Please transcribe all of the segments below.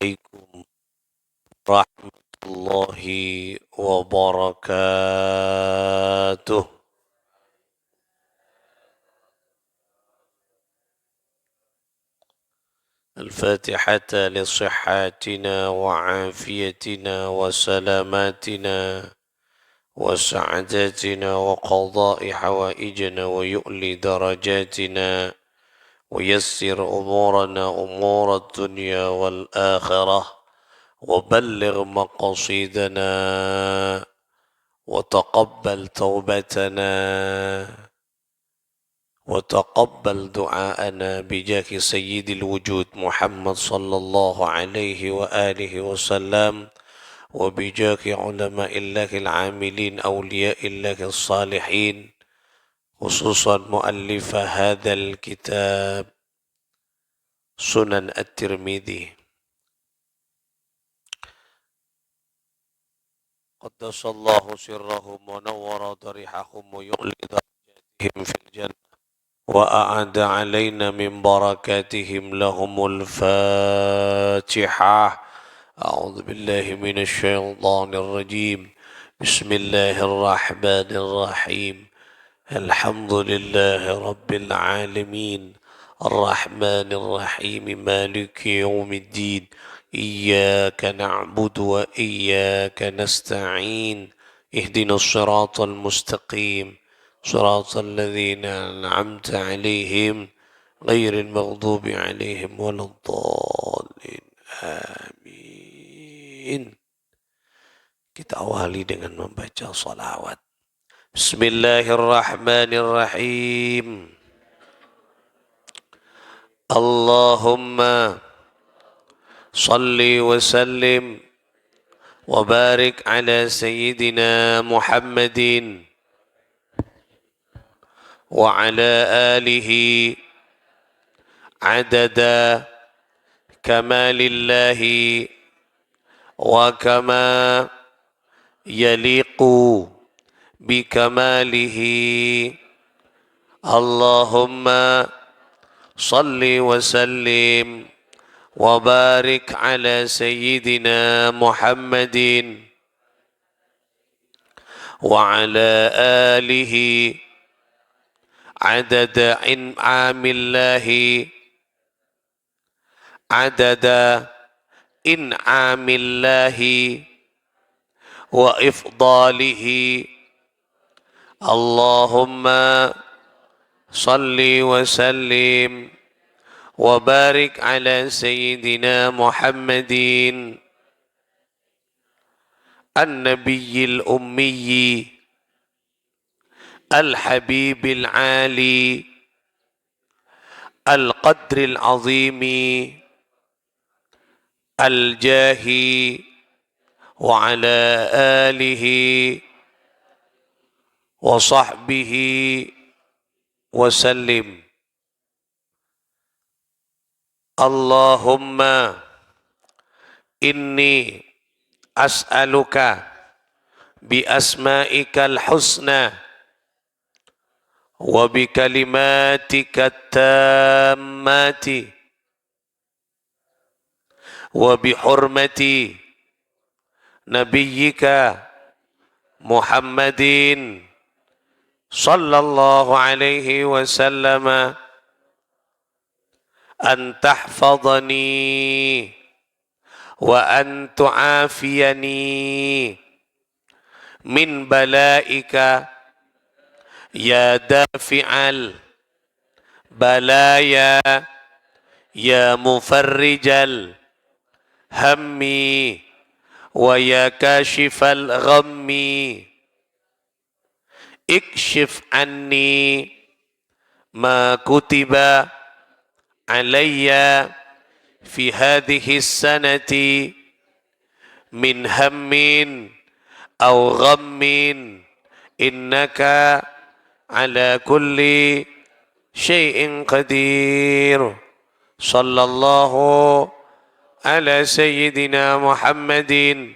عليكم ورحمة الله وبركاته. الفاتحة لصحاتنا وعافيتنا وسلاماتنا وسعادتنا وقضاء حوائجنا ويؤلي درجاتنا ويسر أمورنا أمور الدنيا والآخرة وبلغ مقاصدنا وتقبل توبتنا وتقبل دعاءنا بجاه سيد الوجود محمد صلى الله عليه وآله وسلم وبجاه علماء الله العاملين أولياء الله الصالحين خصوصا مؤلف هذا الكتاب سنن الترمذي قدس الله سرهم ونور ضريحهم ويعلي درجاتهم في الجنة وأعد علينا من بركاتهم لهم الفاتحة. أعوذ بالله من الشيطان الرجيم. بسم الله الرحمن الرحيم. الحمد لله رب العالمين الرحمن الرحيم مالك يوم الدين إياك نعبد وإياك نستعين اهدنا الصراط المستقيم صراط الذين أنعمت عليهم غير المغضوب عليهم ولا الضالين آمين. Kita awali dengan membaca salawat. Bismillahirrahmanirrahim. Allahumma salli wa sallim wa barik ala sayyidina Muhammadin wa ala alihi adada kamalillahi wa kama yaliqu bikamalihi. Allahumma salli wa sallim wa barik ala sayyidina Muhammadin wa ala alihi adada in'amillahi adada in'amillahi wa ifdalihi. Allahumma salli wa sallim wa barik ala sayyidina Muhammadin an-nabiyyil ummiyyi al-habibil ali al-qadril azimi al-jahi wa ala alihi wa sahbihi wa sallim. Allahumma inni as'aluka bi asma'ikal husna wa bi kalimatika tammati wa bi hurmati nabiyyika Muhammadin sallallahu alaihi wasallam an tahfadhani wa an tu'afiyani min balaika ya dafi'al balaya ya mufarrijal hammi wa ya kashifal ghammi ikshif anni ma kutiba alayya fi hadhihi sanati min hammin aw ghammin innaka ala kulli syai'in qadir. Sallallahu ala sayyidina Muhammadin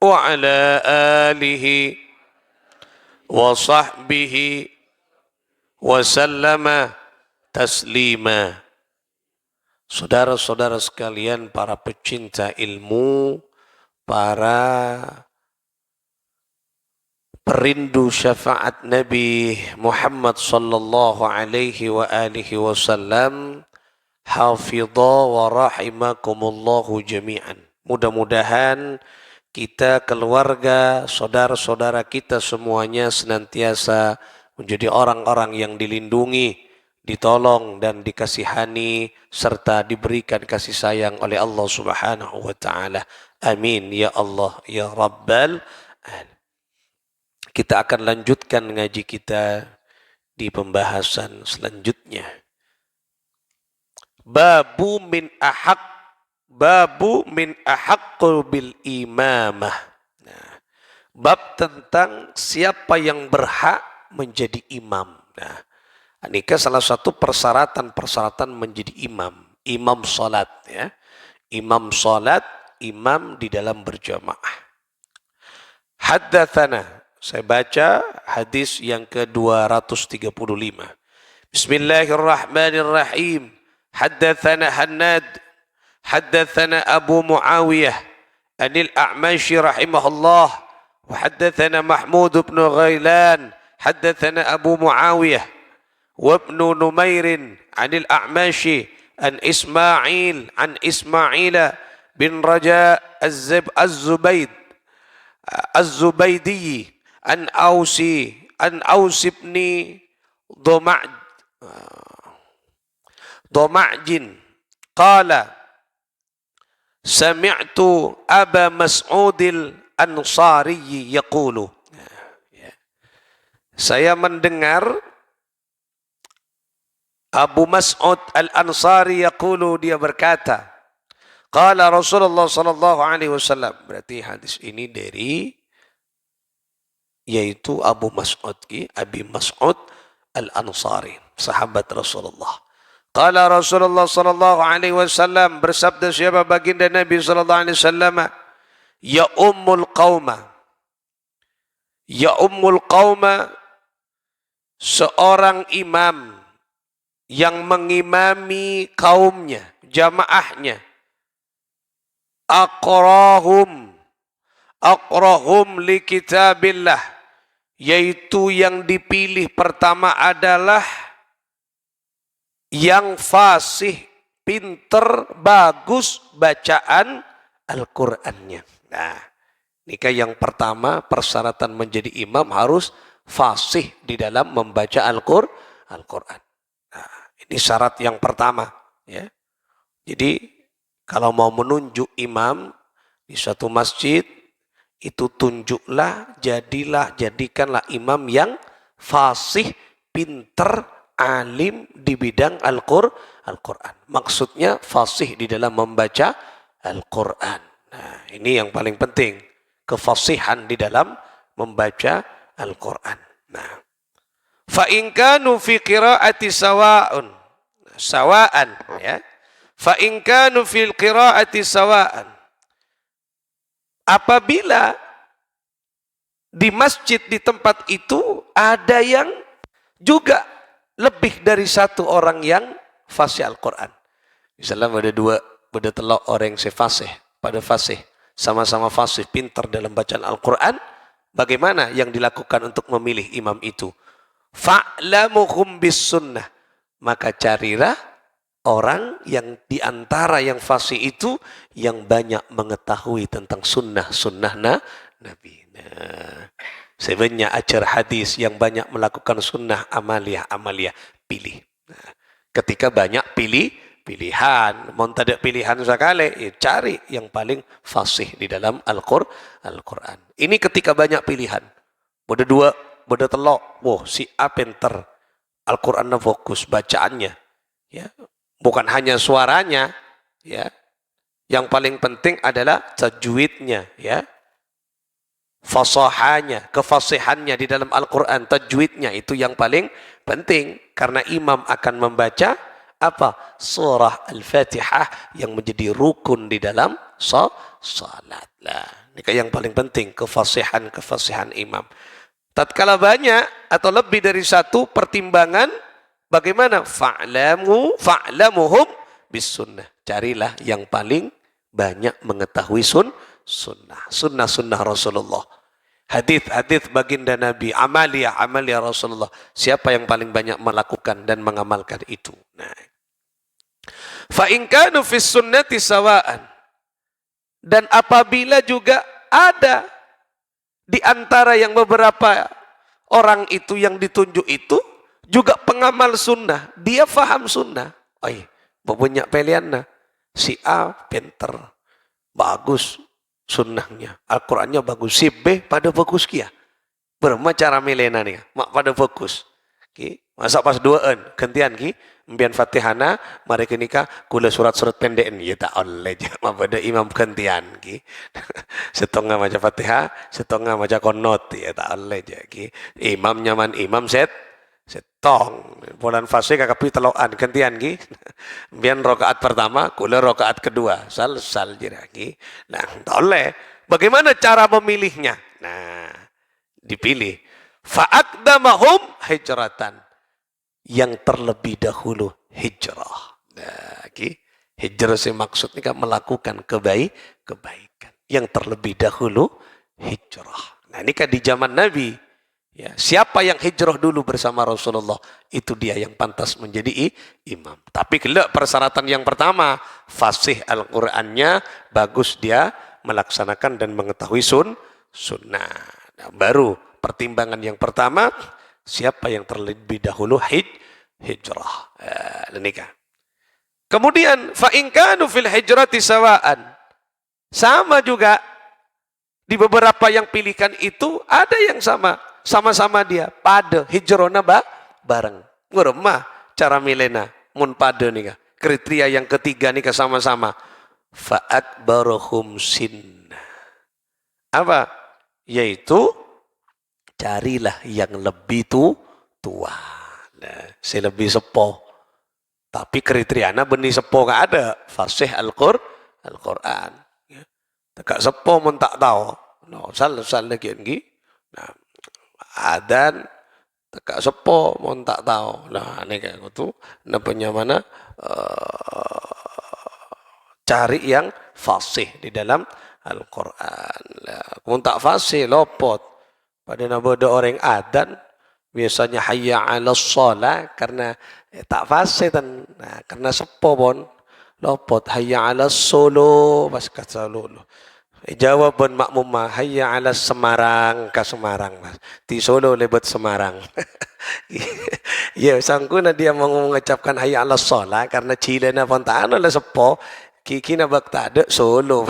wa ala alihi wa sahbihi wa sallama taslima. saudara-saudara sekalian, para pecinta ilmu, para perindu syafaat Nabi Muhammad sallallahu alaihi wa alihi wasallam, hafidha wa rahimakumullahu jami'an. Mudah-mudahan kita, keluarga, saudara-saudara kita semuanya senantiasa menjadi orang-orang yang dilindungi, ditolong dan dikasihani serta diberikan kasih sayang oleh Allah Subhanahu wa taala. Amin ya Allah ya Rabbal alamin. Kita akan lanjutkan ngaji kita di pembahasan selanjutnya. Babu min ahaqqu bil imamah. Nah, bab tentang siapa yang berhak menjadi imam. Nah, ini salah satu persyaratan menjadi imam. Imam salat, ya. Imam salat, imam di dalam berjamaah. Haddatsana, saya baca hadis yang ke-235. Bismillahirrahmanirrahim. Haddatsana Hannad, haddatsana Abu Muawiyah anil A'mashi rahimahullah, wa haddatsana Mahmud bin Ghailan, haddatsana Abu Muawiyah wa ibn Numair anil A'mashi an Ismail bin Raja Az-Zubaydi an Ausi ibn Doma'jin qala sami'tu Aba Mas'udil Ansari yaqulu. Saya mendengar Abu Mas'ud Al-Ansari yaqulu, dia berkata, qala Rasulullah sallallahu alaihi wasallam. Berarti hadis ini dari, yaitu Abu Mas'ud, Abi Mas'ud Al-Ansari, sahabat Rasulullah. Qala Rasulullah sallallahu alaihi wasallam, bersabda siapa baginda Nabi sallallahu alaihi wasallam, ya ummul qauma, seorang imam yang mengimami kaumnya, jamaahnya, aqrahum li kitabillah, yaitu yang dipilih pertama adalah yang fasih, pinter, bagus bacaan Al-Qur'annya. Nah, nikah yang pertama, persyaratan menjadi imam harus fasih di dalam membaca Al-Qur'an. Nah, ini syarat yang pertama, ya. Jadi kalau mau menunjuk imam di suatu masjid, itu jadikanlah imam yang fasih, pinter, alim di bidang Al-Qur'an. Maksudnya fasih di dalam membaca Al-Qur'an. Nah, ini yang paling penting, kefasihan di dalam membaca Al-Qur'an. Nah, fa in kanu fi qiraati sawa'an, ya. Fa in kanu fil qiraati sawa'an. Apabila di masjid, di tempat itu ada yang juga lebih dari satu orang yang fasih Al-Qur'an. Misalnya ada telok orang yang pada fasih, sama-sama fasih, pintar dalam bacaan Al-Qur'an. Bagaimana yang dilakukan untuk memilih imam itu? Fa'lamuhum bis sunnah. Maka carilah orang yang diantara yang fasih itu yang banyak mengetahui tentang sunnah Nabi. Nah, sebenarnya ajar hadis yang banyak melakukan sunnah amaliyah, pilih. Nah, ketika banyak pilihan, mau tidak pilihan sekali, ya cari yang paling fasih di dalam Al-Qur'an. Ini ketika banyak pilihan. Beda telok, si A pinter, Al-Qur'annya fokus bacaannya, ya. Bukan hanya suaranya, ya. Yang paling penting adalah tajwidnya, ya. Fasahanya, kefasihannya di dalam Al-Qur'an, tajwidnya itu yang paling penting, karena imam akan membaca apa? Surah Al-Fatihah yang menjadi rukun di dalam salat. Nah, ini yang paling penting, kefasihan imam. Tatkala banyak atau lebih dari satu, pertimbangan bagaimana? Fa'lamuhum bis sunnah. Carilah yang paling banyak mengetahui sunnah. Sunnah Rasulullah. Hadis baginda Nabi, amalia Rasulullah. Siapa yang paling banyak melakukan dan mengamalkan itu? Nah, fa in kanu fis sunnati sawaan. Dan apabila juga ada di antara yang beberapa orang itu yang ditunjuk itu juga pengamal sunnah, dia faham sunnah. Oi, banyak pilihan. Si A pinter, bagus sunnahnya, Al-Qurannya bagus. Si B pada fokus kia. Berma cara milena nih, mak pada fokus. Ki, masa pas duaan, gantian ki, mbian Fatihana, mari kenika kula surat-surat pendek ya tak oleh je, mak pada imam gantian ki. Setengah maca Fatihah, setengah maca konot ya tak oleh je ki. Imam nyaman imam setong bulan fase kakapi telokan gantian ki. Mbian rakaat pertama, kula rakaat kedua, sal je ki. Nah, tak oleh. Bagaimana cara memilihnya? Nah, dipilih fa'aqdamahum hijratan, yang terlebih dahulu hijrah. Nah, hijrah sih maksudnya kan melakukan kebaikan. Yang terlebih dahulu hijrah. Nah, ini kan di zaman Nabi. Ya, siapa yang hijrah dulu bersama Rasulullah, itu dia yang pantas menjadi imam. Tapi kelak persyaratan yang pertama, fasih Al-Qur'annya bagus, dia melaksanakan dan mengetahui sunnah. Nah, baru pertimbangan yang pertama, siapa yang terlebih dahulu hijrah. Nikah. Kemudian fa in kanu fil hijrati sawaan. Sama juga di beberapa yang pilihkan itu ada yang sama-sama dia pada hijrona bareng. Nguremah cara milena mun pada nih. Kriteria yang ketiga nih sama-sama. Fa akbaruhum sinna. Apa? Yaitu carilah yang lebih tua. Nah, si lebih sepo. Tapi kriteriana benih sepo gak ada. Fasih Al-Quran. Ya. Tegak sepo pun tak tahu. No, sal lagi ini. Nah, adan tegak sepo pun tak tahu. Nah, ini kayak gitu. Namanya mana? Cari yang fasih di dalam Al-Quran. Pun tak fasih, lopot. Pada naboda orang adan, biasanya hayya 'alas shalah karena tak fasih dan karena sepo pun lopot hayya 'alas solo pas kata solo. Jawaban makmumah hayya 'alas Semarang ke Semarang mas. Di Solo lebet Semarang. Ya sangkuna dia mau mengucapkan hayya 'alas shalah karena cilena pun tak ana lah sepo. Kiki na bakta ada Solo.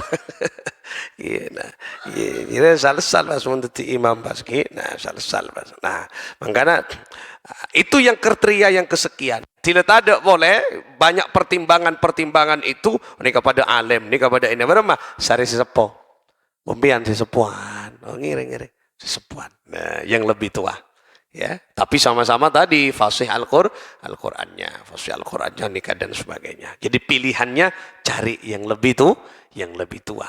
Ini salsal pas untuk imam pas nah salsal pas. Nah, makanya itu yang kriteria yang kesekian. Tidak ada boleh banyak pertimbangan itu ini kepada alim, ini kepada ini berapa? Sari sesepuh. Pembian sesepuhan. Oh ngiri sesepuhan. Nah, yang lebih tua. Ya, tapi sama-sama tadi fasih Al-Qur'annya, fasih Al-Qur'annya nikah dan sebagainya. Jadi pilihannya cari yang lebih tua.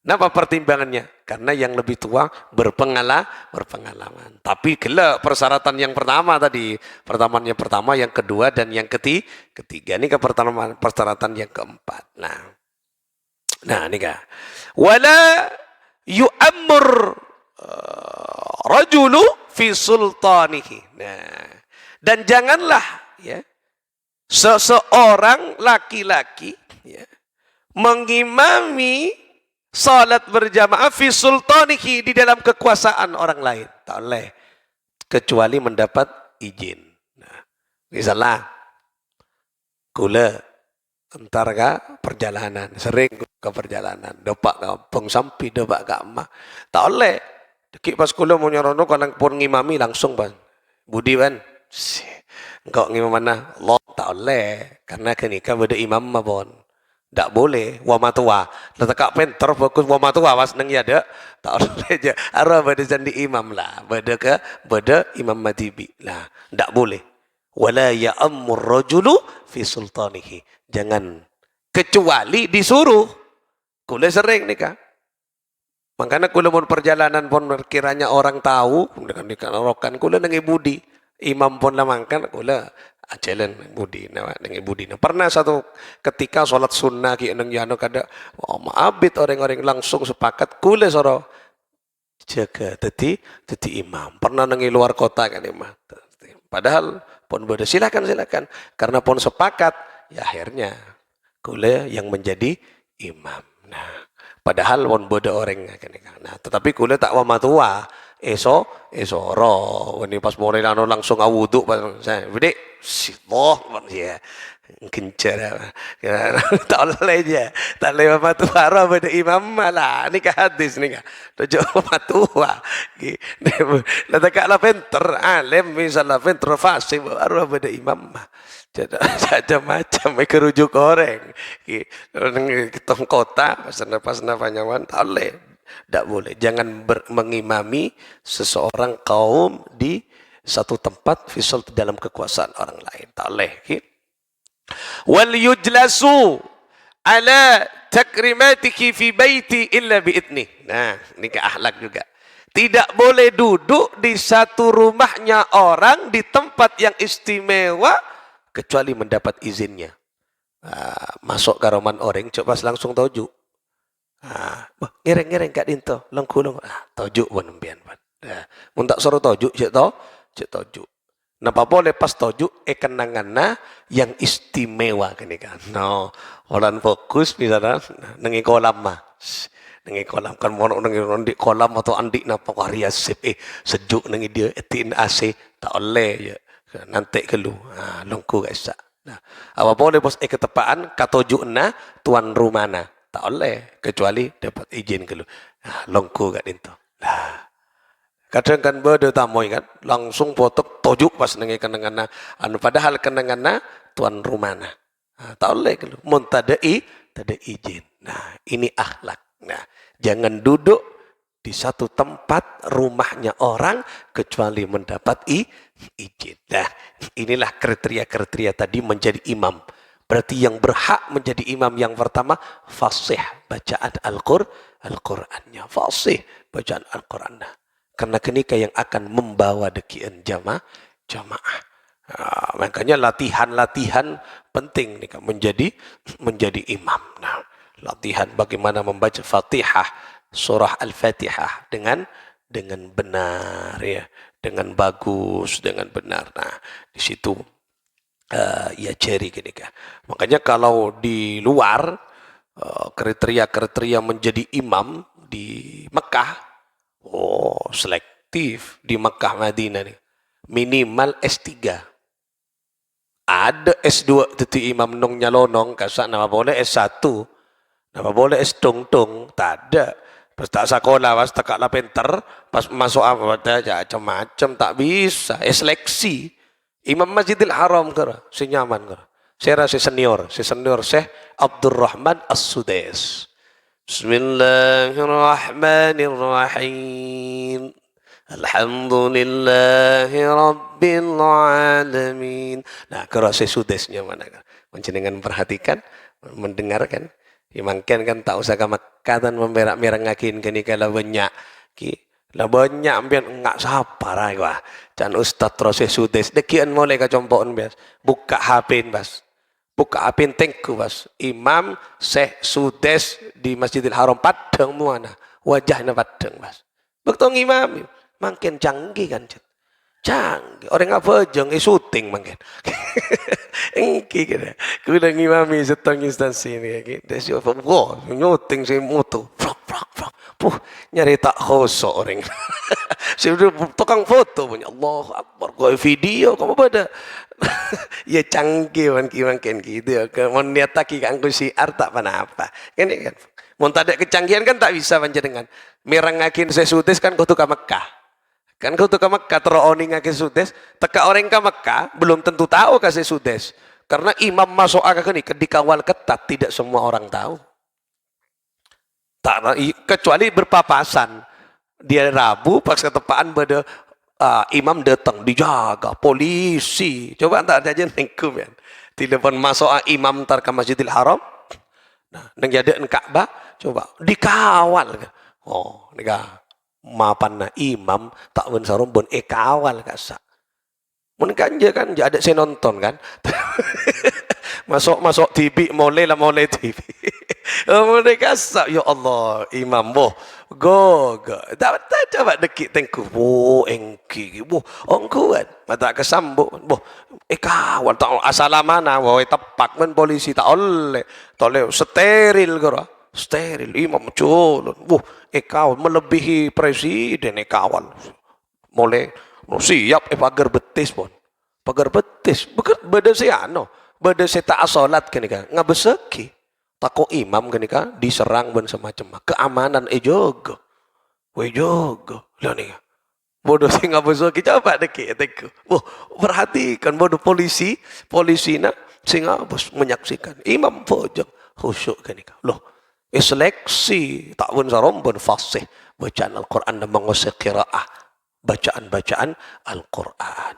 Kenapa pertimbangannya? Karena yang lebih tua berpengalaman. Tapi kelak persyaratan yang pertama tadi, pertama, yang kedua dan yang ketiga. Ini ke persyaratan yang keempat. Nah ini kah? Wala yu'ammur rajulu fi sultanihi. Nah, dan janganlah ya seseorang laki-laki ya, mengimami salat berjamaah fi sultanihi di dalam kekuasaan orang lain. Tak boleh kecuali mendapat izin. Nah, misalnya kula entar ka perjalanan, sering ke perjalanan, dopak kampung sampai dopak ke emak. Tak boleh. Deki pas kula mau nyorono kalau pun ngimami langsung ban. Budi ban. Engkau ngimam mana? Allah tak boleh. Karena kenika beda imam mabon. Tak boleh. Wa matua. Letak penter fokus wa matua was neng ya dek. Tak boleh aja. Arah beda jadi imam lah. Beda imam madibi lah. Tak boleh. Wala ya'ammur rajulu fi sultanihi. Jangan kecuali disuruh. Kula sering nikah. Makanya kula pun perjalanan pun kiranya orang tahu dengan dikanarokan kula nengi budi. Imam pun lamangkan kula Acelen budi na dengan budi na. Pernah satu ketika sholat sunnah ki nang yano kada maabit orang-orang langsung sepakat kule soro jaga teti imam. Pernah nang luar kota kan imam. Padahal pun bodoh silakan karena pun sepakat ya akhirnya kule yang menjadi imam. Nah, padahal pun bodoh orang kan. Nah, tetapi kule tak wamatua esoro ini pas mulai langsung awudu pas saya bede siloh ya kencer tak boleh aja tak boleh matuara pada imam malah ni ke hadis ni kan tujuh matua nak tak lah pinter alim misalnya pinter fasih baru pada imam ada macam mereka rujuk orang kita kota pas panjangan tak boleh. Tidak boleh, jangan mengimami seseorang kaum di satu tempat fisal dalam kekuasaan orang lain. Tak boleh. Okay? Wal yujlasu ala takrimatiki fi baiti illa bi'idni. Nah, ini ke akhlak juga. Tidak boleh duduk di satu rumahnya orang di tempat yang istimewa kecuali mendapat izinnya. Masuk ke rumah orang, coba langsung tojuk. Ngereng kat dinto lengkulung tojuk pun nembian pan mun tak suruh tojuk cek tojuk napa boleh pas tojuk kenanganna yang istimewa kene kan no orang fokus misalnya nengi kolam mah nengi kolam kan mau nengi kolam atau andik napa karya sip sejuk nengi dia etin AC tak oleh ya nanti kelu lengku guys nah apa boleh bos ketepaan katojukna tuan rumana tak oleh kecuali dapat izin ke lu. Longku kat itu. Kadang kan berde tamoy kan langsung potok tojuk pas nengi kenanganna padahal kenanganna tuan rumana. Tak oleh ke lu. Mun tada izin. Nah, ini akhlak. Nah, jangan duduk di satu tempat rumahnya orang kecuali mendapat izin. Nah, inilah kriteria-kriteria tadi menjadi imam. Berarti yang berhak menjadi imam yang pertama fasih bacaan Al-Qur'annya. Fasih bacaan Al-Qur'annya. Karena kenika yang akan membawa dekian jamaah. Makanya latihan penting nih menjadi imam. Nah, latihan bagaimana membaca Fatihah, surah Al-Fatihah dengan benar ya, dengan bagus, dengan benar. Nah, di situ ya ceri gini kan. Makanya kalau di luar kriteria menjadi imam di Mekah, selektif di Mekah Madinah nih. Minimal S3. Ada S2 teti imam nong nyalonong kasak nama boleh S1. Nama boleh S tung tak ada. Pas tak sekolah pas tak lah pinter, pas masuk apa macam-macam tak bisa. Seleksi. Imam Masjidil Haram kira, si nyaman kira. Saya rasa senior Syekh Abdurrahman As-Sudais. Bismillahirrahmanirrahim. Alhamdulillahi Rabbil Alamin. Nah, kira Syekh Sudaisnya mana kan? Menjenengan perhatikan, mendengarkan. Imangken kan tak usah ke Makkah dan memberak-merak ngakin kini kalau banyak. Lah banyak ambian enggak sabar gua. Dan Ustaz proses sudes dekian mulai kacompokan bias. Buka HP bas. Buka HP tengku bas. Imam Syekh Sudes di Masjidil Haram Padang muana. Wajahnya Padang bas. Betul imam makin canggih kan. Canggih. Orang apa jeng syuting makin. Engki kira. Kuda ngimami setang instansi ini gitu. Desi apa? Wah, nyuting si moto. Puh, nyari tak khosok orang. Sudah tukang foto punya Allah Akbar. Kau video kamu pada. Ya canggih makin gitu. Mau niat taki kan siar tak apa. Kan kan. Mau tak ada kecanggihan kan tak bisa panjenengan. Mirangakin sesudes kan kau tukang Mekah. Kan kau tukang Mekah terowongi ngakin sudes. Teka orang ke Mekah belum tentu tahu kasih sudes. Karena imam masuk agak ini dikawal ketat tidak semua orang tahu. Tak, kecuali berpapasan dia Rabu pas ketepaan pada imam datang dijaga polisi coba tak ada aja nengkum ya telepon masuk imam tar ke Masjidil Haram nah neng jadian Ka'bah coba dikawal nika mapan imam tak ben sarum bon kawal kasa Mun kan ada saya nonton kan. Masuk TV mulai TV. Mereka sak ya Allah imam boh go. Tak coba dekik tengku. Boh engki boh ongkuan. Mata kesambuk boh kawan tak asal mana boh tepak men polisi tak oleh. Tole steril kira. Steril imam culun. Boh kawan melebihi presiden kawan. Mulai siap pagar betis pun. Pagar betis. Beda siano. Beda saya tak salat kenika ngabeseki tako imam kenika diserang ben semacam keamanan jogo we jogo lah nih bodoh sing ngabeseki coba deki teku perhatikan bodoh polisi nak sing abus menyaksikan imam pojok khusyuk kenika loh seleksi tak pun sarombon fasih bacaan Al-Qur'an dan menguasai qiraah bacaan Al-Qur'an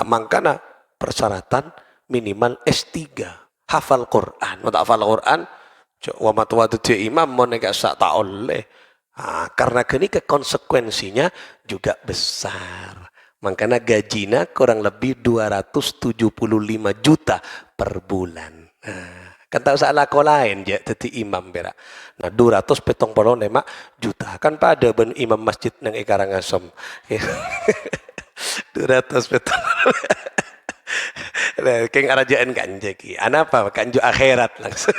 mangkana persyaratan minimal S3 hafal Quran. Mau tak hafal Quran wa matwadu imam mau nega sak tak oleh. Karena ini konsekuensinya juga besar. Makanya gajinya kurang lebih 275 juta per bulan. Kan tak usah laku lain ya jadi imam berak. Nah 275 juta kan pada ben imam masjid nang Karangasem. 200 Keng arajaan kanja ki. Apa kanju akhirat langsung.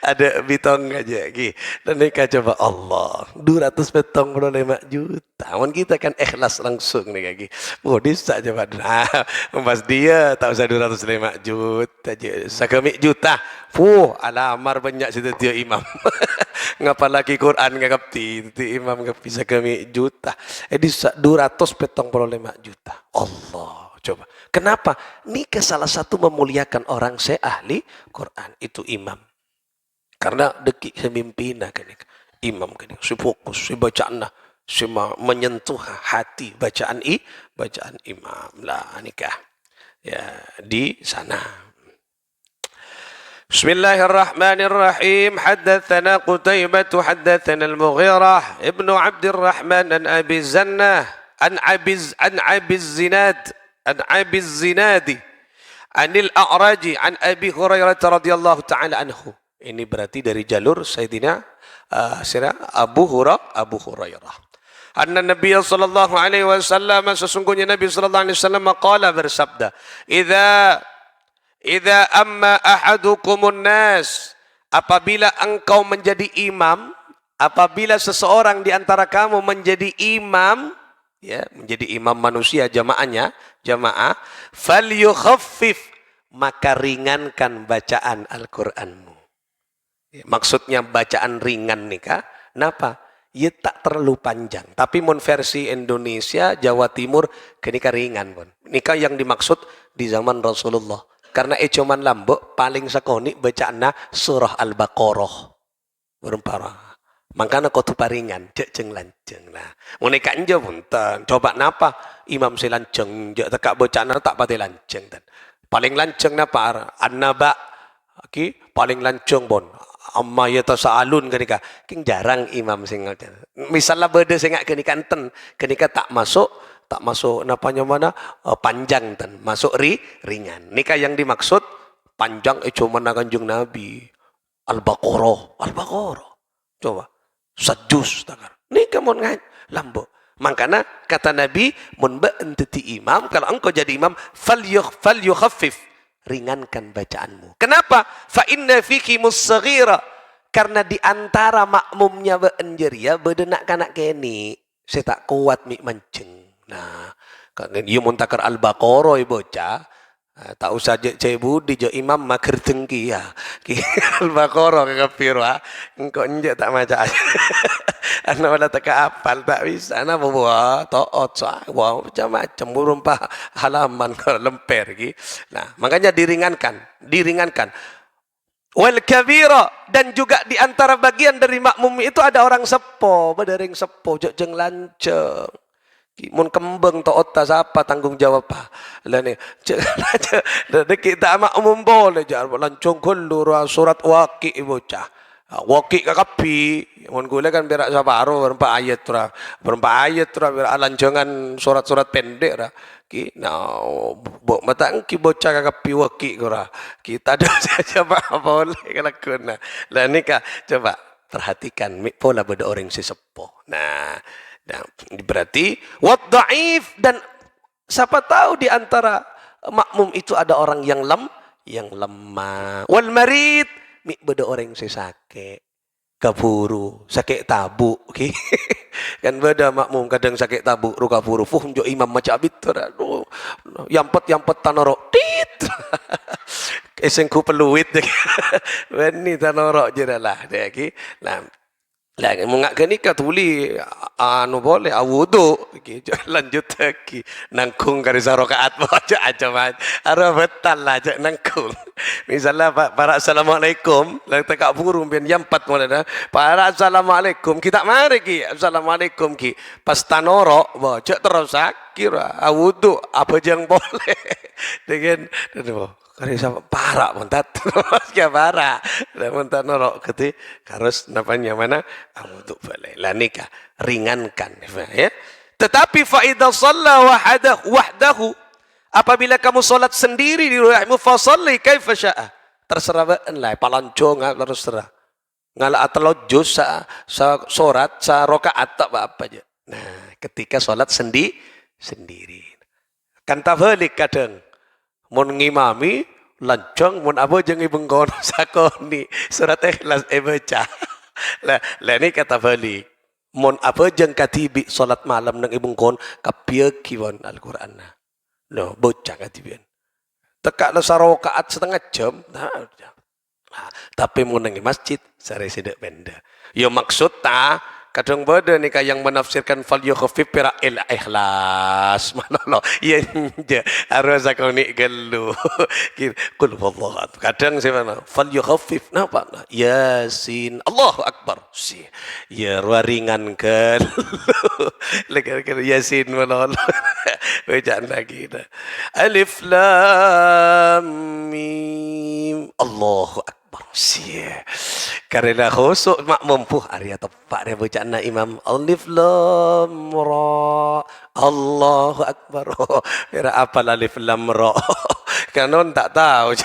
Ada bitong aja ki. Dan mereka coba Allah 245 juta. Mun kita kan ikhlas langsung nih kaki. Bodis tak coba. Nah, pas dia tak usah 205 juta aja. Sakami juta. Alamar banyak situ dia imam. Ngapa lagi Quran ngapti imam ngapi sakami juta. Di 245 juta. Allah. Coba. Kenapa? Ini salah satu memuliakan orang ahli Quran. Itu imam. Karena dekik semimpina kan. Imam kan. Si fokus, si bacaan lah. Si menyentuh hati bacaan imam. Lah nikah. Ya, di sana. Bismillahirrahmanirrahim. Haddatsana Qutaibah haddatsana Al-Mughirah ibnu Abdurrahman an Abi Zannah an Abi Zinad عن أبي الزناد عن الأعرج عن أبي هريرة رضي الله تعالى عنه. Ini berarti dari jalur Sayyidina Abu Hurairah. Anna Nabi sallallahu alaihi wasallam sesungguhnya Nabi sallallahu alaihi wasallam qala bersabda, "Idza amma ahadukumun nas," apabila engkau menjadi imam, apabila seseorang di antara kamu menjadi imam, ya, menjadi imam manusia jamaah, falyukhaffif, maka ringankan bacaan Al-Qur'anmu. Ya, maksudnya bacaan ringan nih Kak. Kenapa? Ya tak terlalu panjang. Tapi mun versi Indonesia, Jawa Timur kenika ringan pun. Nika yang dimaksud di zaman Rasulullah. Karena cuman lambok paling sakoni bacaanna surah Al-Baqarah. Berumpama. Makanya kau tu paringan, jeng lanceng lah. Mereka enjo punten. Coba napa imam si lanceng, jek tekak bacaan tak pati lanceng tan. Paling lanceng napa An-Naba, paling lanceng bon. Amma yatasaalun kenika, king jarang imam sing ngoten. Misalnya beda sing kenika enten, kenika tak masuk napanya mana panjang tan, masuk ringan. Nika yang dimaksud panjang cuma Kanjeng Nabi. Al-Baqarah. Coba sajus takar. Ni kamu ngai lambo. Makanya kata Nabi, mun ba'enteti imam, kalau engkau jadi imam, falyukhaffif, ringankan bacaanmu. Kenapa? Fa inna fiki mussaghira, karena di antara makmumnya ba'enjeria bedenak kanak keni, saya tak kuat mik mancing. Nah, kalau dia mun takar Al-Baqarah bocah, tak usah cek budi jo imam makir tengki ya. Al-Baqarah kafir wa. Engkau nje tak maca. Ana wala tak apal tak bisa ana bawa taat wah macam-macam berumpah halaman lemper ki. Nah, makanya diringankan. Wal kabira, dan juga di antara bagian dari makmum itu ada orang sepo, badaring sepo jeng lanceng. Mun kembang to otta siapa tanggung jawab pa lah ni kita makmum boleh jar lancung kullu surat waqi bocah Waki kakapi, mon gula kan berak sabaro berempat ayat tra berak lanjangan surat-surat pendek ra. Ki now mata ki bocah kakapi waki kora. Kita ada saja apa boleh kalau kuna. Lah ni kak coba perhatikan pola beda orang sesepuh. Nah, berarti wat dhaif dan siapa tahu di antara makmum itu ada orang yang lemah. Wal marid mi beda orang sakit kaburu sakit tabuk okay? Kan beda makmum kadang sakit tabuk ru kaburu fuh jo imam macam abit aduh yampet tanorok tit esengku peluit beni tanorok je lah dia ki nah lagi mengak kini kat tuli anu boleh awudu okay. Lanjut lagi nangkung kari sarokaat baca aja arah betal lah cak nangkung misalnya para assalamualaikum lang tekak burung bian yampat mulai para assalamualaikum kita mari ki assalamualaikum ki pas tanorok baca terus kira awudu apa jang boleh dengan kari sama para montat ya para montat norok keti harus napanya mana untuk boleh lah nikah ringankan ya tetapi faida shalla wahdahu apabila kamu salat sendiri di rumahmu fasalli kaifa syaa terserah lah palancong terserah ngala atau juz sa surat sa rakaat tak apa aja nah ketika salat sendiri kan tabalik kadang mun ngimami lancang mun apa jeung ibengkon sakoni surat ikhlas baca lah ni kata balik mun apa jeung katibi salat malam nang ibengkon kapieu kiwan Al-Qur'an no bocah katibian tekak la sarakaat setengah jam tapi mun nang masjid sare sedek benda yo maksud ta kadang beda nih yang menafsirkan fal yukhfif pira ikhlas mana lo ya harus aku ni gelu kul wallah kadang saya mana fal yukhfif napa yasin Allahu akbar si ya ringan kan lagi yasin mana bacaan lagi alif lam mim Allahu akbar karena khusuk makmum puh Arya tepat dia bacaan imam alif lam ra Allahu akbar kira apa alif lam ra kanon tak tahu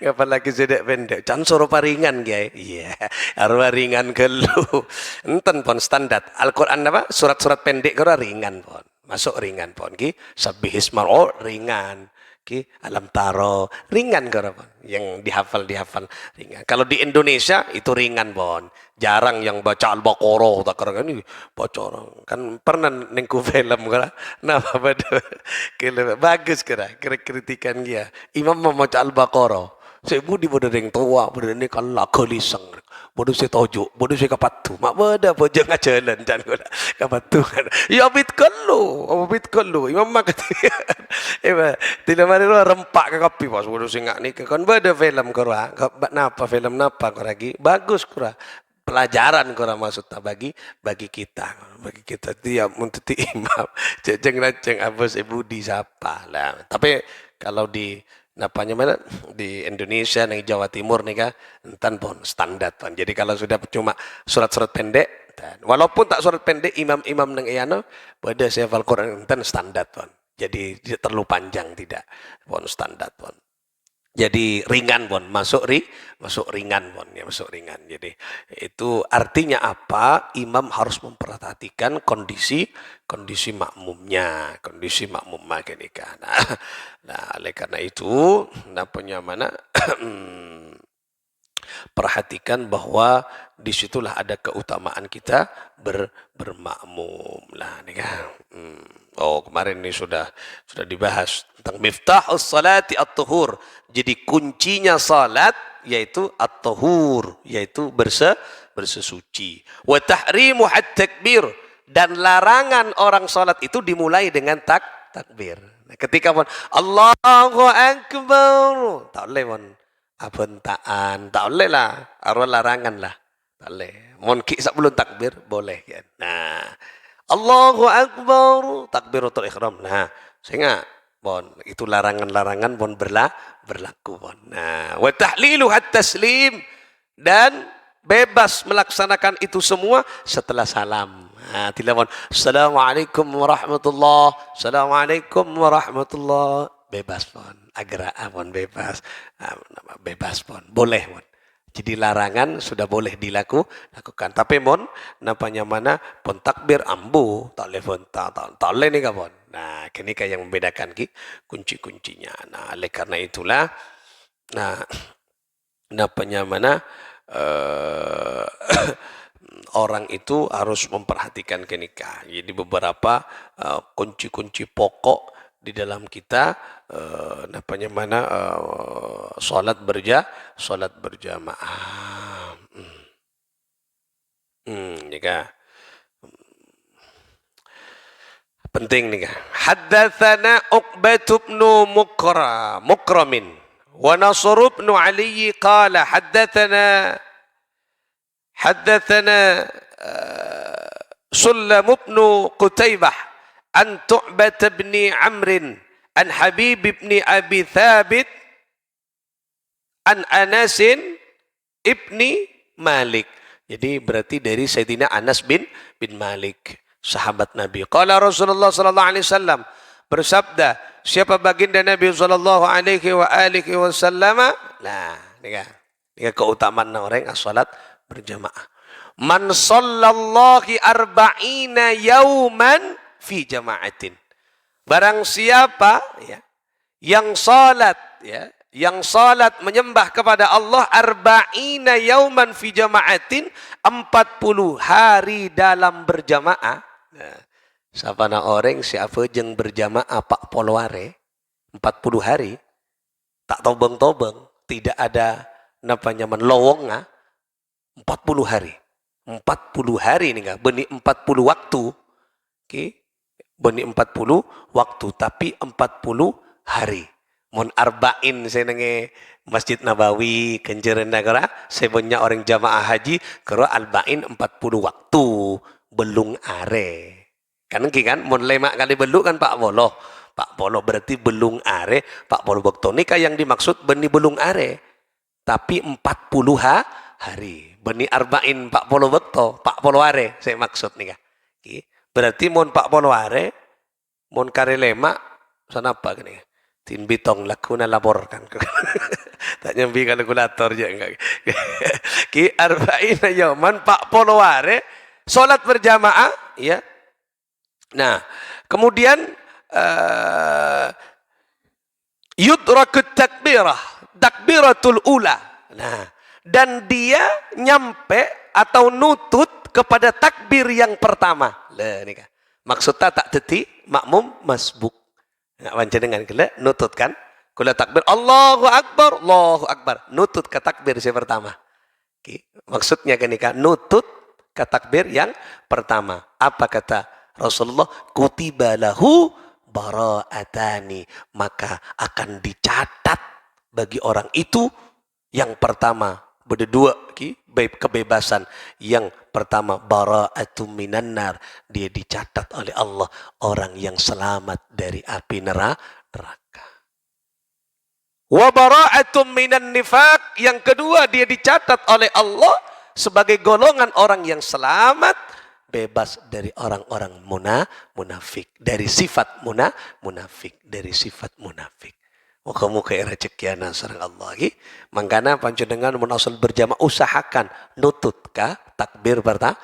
ngapa lagi sedek pendek can suruh paringan guys iya arwah ringan gelu enten pon standar Al-Qur'an apa surat-surat pendek kira ringan pon masuk ringan pon ki sabbihisma ringan ki alam taro ringan kan yang dihafal ringan. Kalau di Indonesia itu ringan bon. Jarang yang baca Al-Baqarah tak kan ini baca orang. Kan pernah nengku film kan. Nah bagus kira kritikan dia. Imam membaca Al-Baqarah. Saya budi bodoh yang tua bodoh ini kalau kelisang. Bodoh saya tojuk, bodoh saya kapatu. Mak beda apa jangan jalan dan gula kapatu kan. Ya bit kelu. Imam mak tidak mari rempak ke kapi pas bodoh saya ngak ni kan beda film kora. Napa film napa kora lagi bagus kora. Pelajaran kora maksudnya bagi kita dia untuk imam. Ceng apa saya budi siapa lah. Tapi kalau di napanya mana di Indonesia di Jawa Timur nih kan entan pun standar pun. Jadi kalau sudah cuma surat-surat pendek dan walaupun tak surat pendek imam-imam nang iano pada saya hafal Quran entan standar pun. Jadi tidak terlalu panjang tidak pun standar pun. Jadi ringan pun masuk ringan pun ya masuk ringan. Jadi itu artinya apa? Imam harus memperhatikan kondisi makmumnya, kondisi makmum magenika. Nah, oleh karena itu, napanya mana? Perhatikan bahwa disitulah ada keutamaan kita bermakmum lah nih kan. Oh kemarin ini sudah dibahas tentang miftahus salati at-tuhur. Jadi kuncinya salat yaitu at-tuhur, yaitu bersesuci. Wa tahrimu at-takbir, dan larangan orang salat itu dimulai dengan takbir. Nah, ketika pun Allahu akbar, tak boleh pun abentaan, tak boleh lah, arwah larangan lah, tak boleh. Mon ki sebelum takbir boleh kan. Nah, Allahu akbar, takbiratul ihram. Nah, sehingga bon itu larangan-larangan bon berlaku bon. Nah, wa tahlilu at taslim, dan bebas melaksanakan itu semua setelah salam. Nah, telepon, Assalamualaikum warahmatullah, Assalamualaikum warahmatullah, bebas pun, agra pun bebas, bebas pun, boleh pun. Jadi larangan sudah boleh dilakukan. Tapi mon, napanya mana pun takbir ambu, tak boleh tak boleh nih kapon. Nah, ini kayak yang membedakan kunci-kuncinya. Nah, oleh karena itulah, nah, napanya mana orang itu harus memperhatikan kenikah. Jadi beberapa kunci-kunci pokok di dalam kita napanya mana sholat berjamaah. Ini kah penting nih kah. Haddatsana Uqbah bin Mukramin wa Nasr bin Ali qala حدثنا سلم بن قتيبة عن تعبة بن عمرو عن حبيب بن أبي ثابت عن أنس ابن Malik. Jadi berarti dari Sayyidina Anas bin Malik, sahabat Nabi. Qala Rasulullah sallallahu alaihi wasallam, bersabda, siapa baginda Nabi sallallahu alaihi wasallam? Nah, ini keutamaan orang salat berjamaah. Man sallallahi arba'ina yauman fi jama'atin. Barang siapa ya yang salat menyembah kepada Allah arba'ina yauman fi jama'atin, 40 hari dalam berjamaah. Nah, siapa orang siapa jeng berjamaah pak polware 40 hari tak tobeng-tobeng, tidak ada namanya lowonga 40 hari. 40 hari nih enggak, benih 40 waktu. Oke. Benih 40 waktu tapi 40 hari. Mon arba'in saya nenge Masjid Nabawi kenjeran negara sebenarnya orang jamaah haji kero arba'in 40 waktu belum are. Kan mon lemak kali belum kan Pak Polo berarti belum are, Pak Polo waktu nikah yang dimaksud benih belum are. Tapi 40 hari. Beni arba'in Pak Polo bekto, Pak Polo are saya maksud nih kah. Berarti mon Pak Polo are, mon kare lemak, sana apa gini? Tin bitong lakuna laporkan. Tak nyambi kalkulator je enggak. Ki arba'in yauman Pak Polo are, salat berjamaah, ya. Nah, kemudian yudrakut takbiratul ula. Nah, dan dia nyampe atau nutut kepada takbir yang pertama. Lah nika. Maksudnya tak teti makmum masbuk. Nak baca dengan kala nutut kan? Kala takbir Allahu Akbar, nutut ke takbir yang pertama. Okay. Maksudnya kenika nutut ke takbir yang pertama. Apa kata Rasulullah? Kutiba lahu bara'atani, maka akan dicatat bagi orang itu yang pertama berdua kebebasan. Yang pertama bara'atum minan nar, dia dicatat oleh Allah orang yang selamat dari api neraka. Wa bara'atum minan nifaq, yang kedua dia dicatat oleh Allah sebagai golongan orang yang selamat bebas dari orang-orang munafik, dari sifat munafik, dari sifat munafik. Kamu kayak rezekiana sareng Allah lagi. Mangkana panjenengan mun asal berjamaah usahakan nutut ka takbir pertama.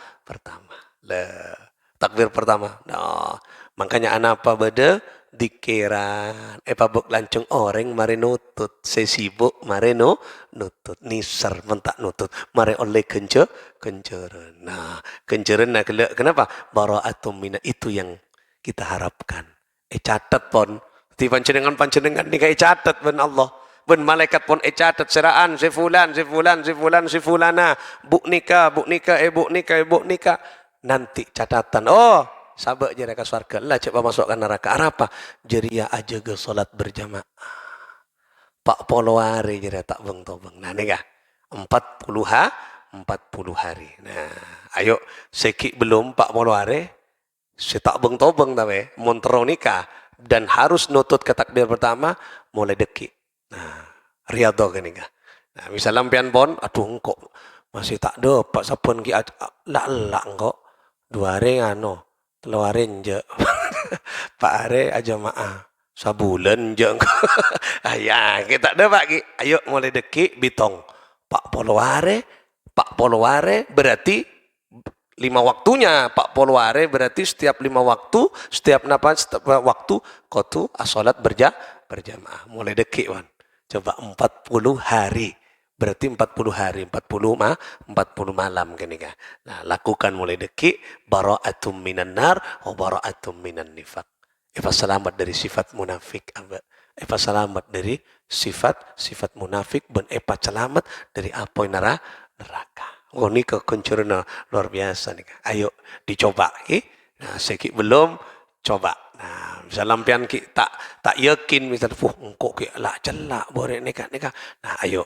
Takbir pertama. Nah, makanya anapa beda dikiran pabuk lancung orang mari nutut, saya sibuk mari nutut, nisar mentak nutut, mari oleh kenceran. Nah, kenceran nak kenapa? Bara'atum mina, itu yang kita harapkan. Catat pon di panjenengan ni kai catat ben Allah, ben malaikat pun catat seraan si fulana, bu nikah, nanti catatan. Oh, sabak je reka surga lah coba masukkan neraka. Apa? Jeria aja ke salat berjamaah. Pak Polware je tak beng tobeng. Nah nikah 40 hari. Nah, ayo seki belum Pak Polware si tak beng tobeng tapi montero nikah dan harus nutut ke takbir pertama mulai deki. Nah, riyadhah kan nikah. Nah, misalnya pian pon, aduh kok masih tak dapat sapun ki lak kok 2 hari ngano 3 hari je 4 hari aja maaf sabulan je ya kita ada pak ki ayo mulai deki bitong 40 hari berarti 5 waktunya 40 hari berarti setiap 5 waktu setiap waktu kotu asolat berjamaah mulai deki wan coba 40 hari berarti 40 hari 40 malam gini kan nah lakukan mulai deki bara'atum minan nar wa bara'atum minan nifaq selamat dari sifat munafik selamat dari sifat munafik dan selamat dari apa yang neraka. Oh ini kekuncuran luar biasa nih. Ayo dicoba, nah sekit belum coba. Nah, misalnya lampian ki tak yakin misalnya, engkau ki lah celak boleh nikah. Nah, ayo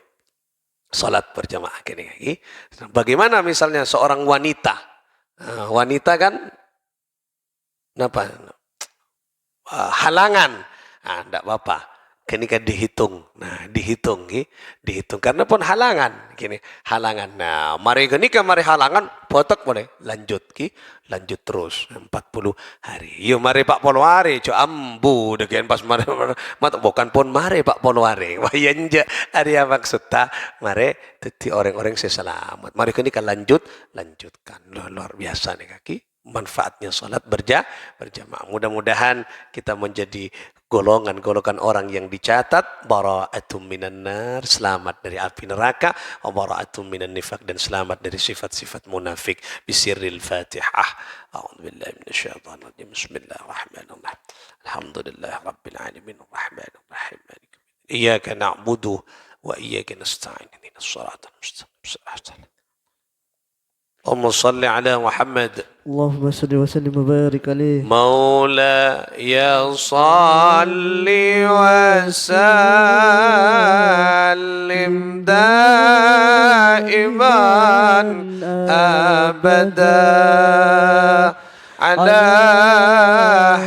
salat berjamaah gini. Bagaimana misalnya seorang wanita? Nah, wanita kan apa? Halangan. Nah, enggak apa-apa. Kini kan dihitung. Nah, dihitung karena pun halangan gini. Halangan. Nah, mari halangan potok boleh. Lanjut terus 40 hari. Yo mari 40 hari co ambu dekian pas mari bukan pun mari 40 hari. Wayan je hari maksud ta mari teti orang-orang seselamat. Mari kini kan lanjutkan. Luar biasa nih kaki. Manfaatnya salat berjamaah. Mudah-mudahan kita menjadi golongan orang yang dicatat bara'atum minan nar, selamat dari api neraka, wa bara'atum minan nifaq, dan selamat dari sifat-sifat munafik. Bisirril Fatihah. A'udzubillahi minasyaitonir rajim. Bismillahirrahmanirrahim. Alhamdulillah rabbil alamin arrahmanir rahim. Iyyaka na'budu wa iyyaka nasta'in. Ihdinas siratal mustaqim. اللهم صل على محمد اللهم صل وسلم وبارك عليه مولاي صل وسلم دائما أبدا على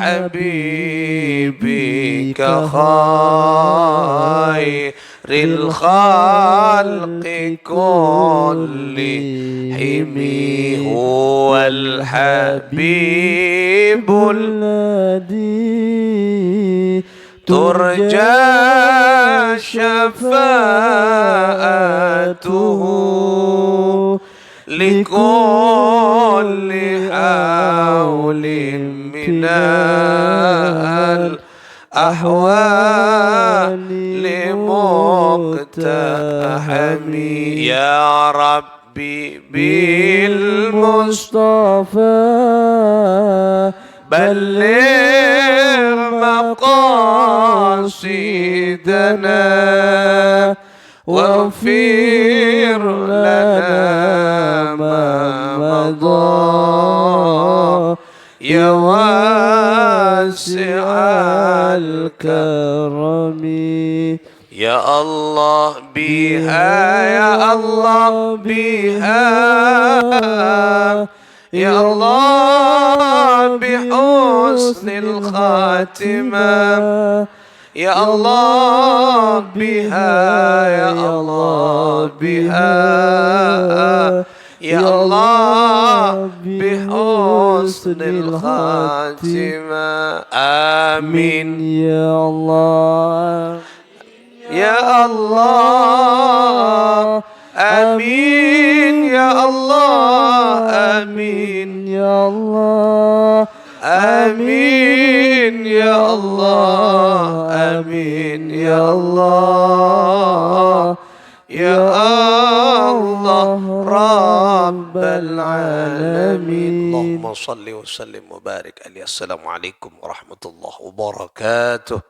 حبيبك خير الخلق كلهم هو الحبيب الذي ترجى شفاعته لكل حول من الأحوال مقتحم يا ربي بالمصطفى بلغ مقاصدنا واغفر لنا ما مضى يا واسع الكرم يا الله بها يا الله بها يا الله بحسن الخاتمة يا الله بها يا الله بها يا الله بحسن الخاتمة آمين يا الله يا الله آمين يا الله آمين يا الله آمين يا الله آمين يا الله يا الله رب العالمين اللهم صل وسلم وبارك عليه. السلام عليكم ورحمة الله وبركاته.